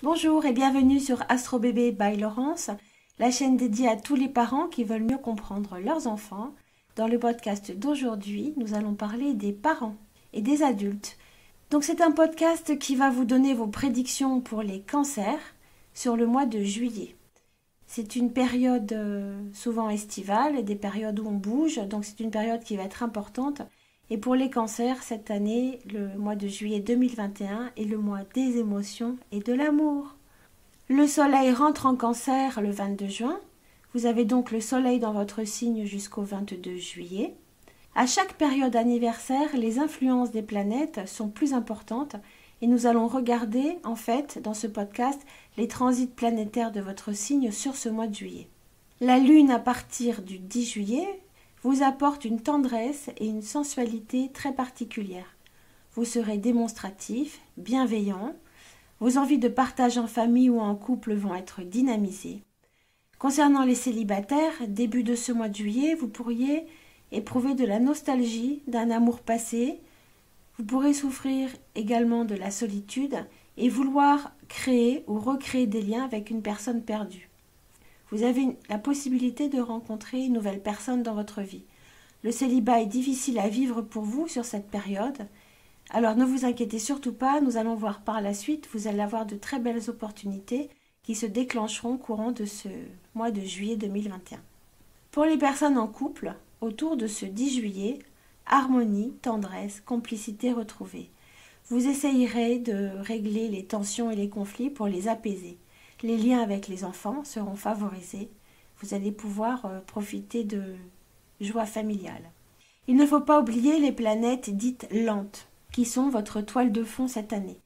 Bonjour et bienvenue sur Astro Bébé by Laurence, la chaîne dédiée à tous les parents qui veulent mieux comprendre leurs enfants. Dans le podcast d'aujourd'hui, nous allons parler des parents et des adultes. Donc c'est un podcast qui va vous donner vos prédictions pour les cancers sur le mois de juillet. C'est une période souvent estivale et des périodes où on bouge, donc c'est une période qui va être importante. Et pour les cancers, cette année, le mois de juillet 2021 est le mois des émotions et de l'amour. Le soleil rentre en cancer le 22 juin. Vous avez donc le soleil dans votre signe jusqu'au 22 juillet. À chaque période anniversaire, les influences des planètes sont plus importantes et nous allons regarder, en fait, dans ce podcast, les transits planétaires de votre signe sur ce mois de juillet. La Lune, à partir du 10 juillet, vous apporte une tendresse et une sensualité très particulières. Vous serez démonstratif, bienveillant, vos envies de partage en famille ou en couple vont être dynamisées. Concernant les célibataires, début de ce mois de juillet, vous pourriez éprouver de la nostalgie d'un amour passé. Vous pourrez souffrir également de la solitude et vouloir créer ou recréer des liens avec une personne perdue. Vous avez la possibilité de rencontrer une nouvelle personne dans votre vie. Le célibat est difficile à vivre pour vous sur cette période. Alors ne vous inquiétez surtout pas, nous allons voir par la suite, vous allez avoir de très belles opportunités qui se déclencheront courant de ce mois de juillet 2021. Pour les personnes en couple, autour de ce 10 juillet, harmonie, tendresse, complicité retrouvée. Vous essayerez de régler les tensions et les conflits pour les apaiser. Les liens avec les enfants seront favorisés. Vous allez pouvoir profiter de joie familiale. Il ne faut pas oublier les planètes dites lentes, qui sont votre toile de fond cette année.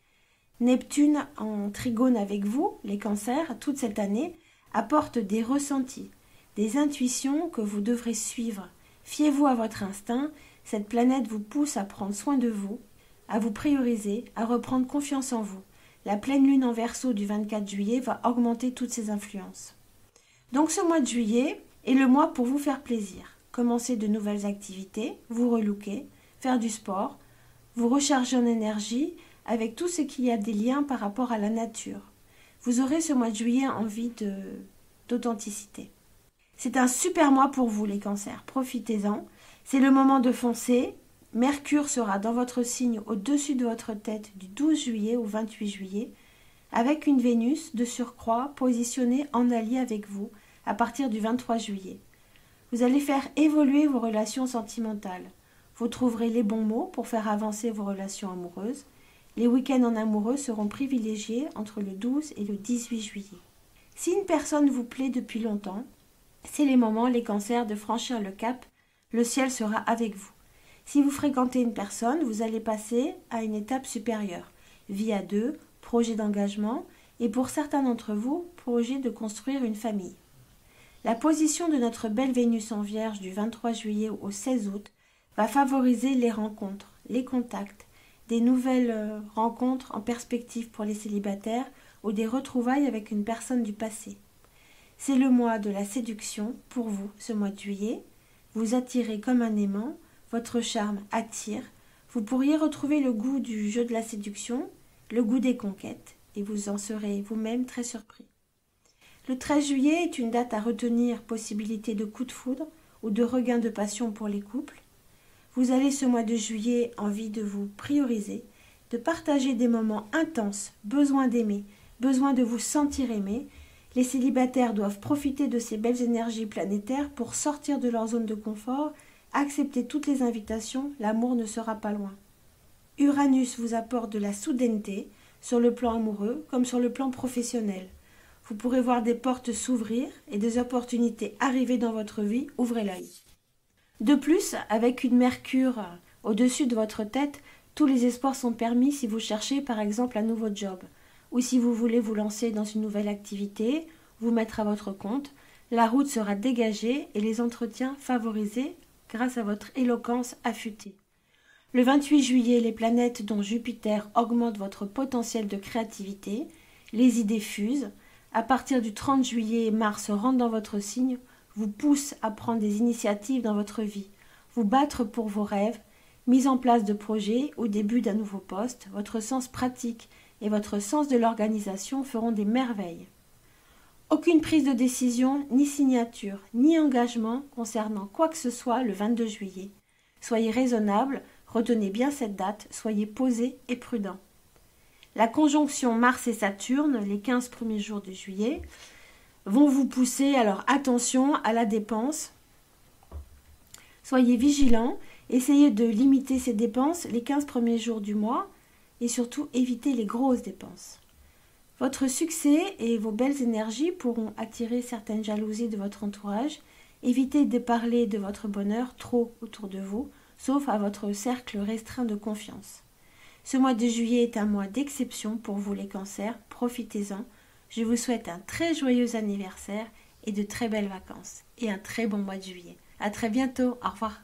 Neptune en trigone avec vous, les cancers, toute cette année, apporte des ressentis, des intuitions que vous devrez suivre. Fiez-vous à votre instinct, cette planète vous pousse à prendre soin de vous, à vous prioriser, à reprendre confiance en vous. La pleine lune en Verseau du 24 juillet va augmenter toutes ces influences. Donc ce mois de juillet est le mois pour vous faire plaisir. Commencer de nouvelles activités, vous relooker, faire du sport, vous recharger en énergie avec tout ce qui a des liens par rapport à la nature. Vous aurez ce mois de juillet envie d'authenticité. C'est un super mois pour vous les cancers, profitez-en. C'est le moment de foncer. Mercure sera dans votre signe au-dessus de votre tête du 12 juillet au 28 juillet, avec une Vénus de surcroît positionnée en allié avec vous à partir du 23 juillet. Vous allez faire évoluer vos relations sentimentales. Vous trouverez les bons mots pour faire avancer vos relations amoureuses. Les week-ends en amoureux seront privilégiés entre le 12 et le 18 juillet. Si une personne vous plaît depuis longtemps, c'est les moments, les cancers, de franchir le cap. Le ciel sera avec vous. Si vous fréquentez une personne, vous allez passer à une étape supérieure. Vie à deux, projet d'engagement et pour certains d'entre vous, projet de construire une famille. La position de notre belle Vénus en Vierge du 23 juillet au 16 août va favoriser les rencontres, les contacts, des nouvelles rencontres en perspective pour les célibataires ou des retrouvailles avec une personne du passé. C'est le mois de la séduction pour vous, ce mois de juillet. Vous attirez comme un aimant. Votre charme attire, vous pourriez retrouver le goût du jeu de la séduction, le goût des conquêtes, et vous en serez vous-même très surpris. Le 13 juillet est une date à retenir, possibilité de coup de foudre ou de regain de passion pour les couples. Vous avez ce mois de juillet envie de vous prioriser, de partager des moments intenses, besoin d'aimer, besoin de vous sentir aimé. Les célibataires doivent profiter de ces belles énergies planétaires pour sortir de leur zone de confort. Acceptez toutes les invitations, l'amour ne sera pas loin. Uranus vous apporte de la soudaineté sur le plan amoureux comme sur le plan professionnel. Vous pourrez voir des portes s'ouvrir et des opportunités arriver dans votre vie, ouvrez l'œil. De plus, avec une Mercure au-dessus de votre tête, tous les espoirs sont permis si vous cherchez par exemple un nouveau job ou si vous voulez vous lancer dans une nouvelle activité, vous mettre à votre compte. La route sera dégagée et les entretiens favorisés grâce à votre éloquence affûtée. Le 28 juillet, les planètes dont Jupiter augmentent votre potentiel de créativité, les idées fusent. À partir du 30 juillet, Mars rentre dans votre signe, vous pousse à prendre des initiatives dans votre vie, vous battre pour vos rêves, mise en place de projets ou début d'un nouveau poste, votre sens pratique et votre sens de l'organisation feront des merveilles. Aucune prise de décision, ni signature, ni engagement concernant quoi que ce soit le 22 juillet. Soyez raisonnable, retenez bien cette date, soyez posé et prudent. La conjonction Mars et Saturne, les 15 premiers jours de juillet, vont vous pousser, alors attention à la dépense. Soyez vigilants, essayez de limiter ces dépenses les 15 premiers jours du mois et surtout évitez les grosses dépenses. Votre succès et vos belles énergies pourront attirer certaines jalousies de votre entourage. Évitez de parler de votre bonheur trop autour de vous, sauf à votre cercle restreint de confiance. Ce mois de juillet est un mois d'exception pour vous les cancers, profitez-en. Je vous souhaite un très joyeux anniversaire et de très belles vacances et un très bon mois de juillet. À très bientôt, au revoir.